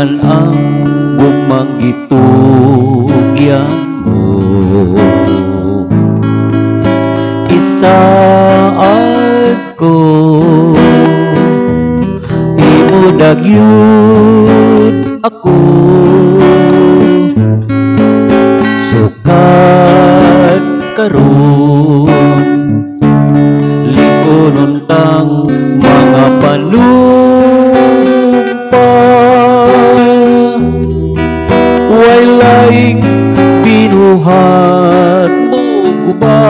Yan ang gugmang gitugyan mo. Isaad ko imo dagyud ako, sukat karon lipunon tang mga panumpa. Wailaing binuhat mo guba,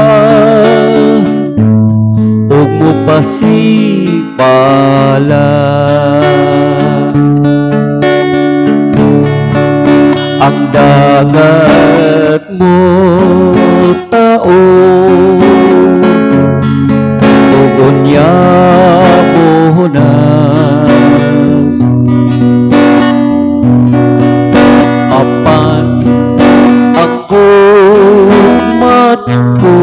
ug mo pasipala. Ang dagat mo tao, ug unya mo nas. Apan ako matko,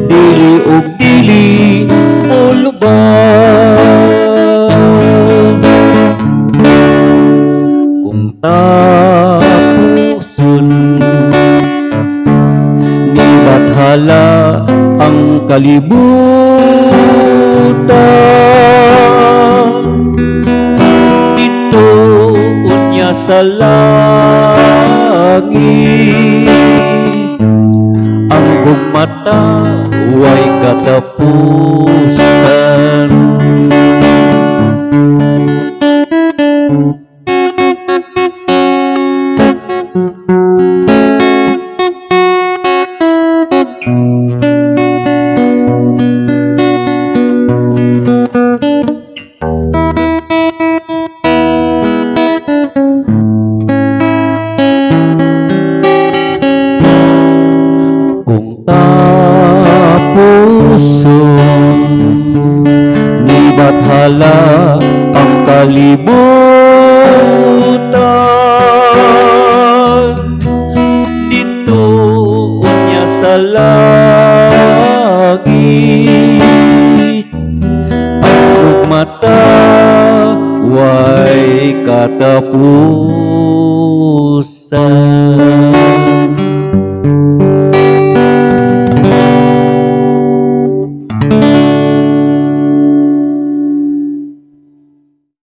dili ug dili mo lubag. Kung tapuson ni bathala ang kalibutan, dito unya sa langit ang gugmata way katapusan. Kung tapuson ni bathala ang kalibutan, dito unya sa langit ang gugmata way katapusan.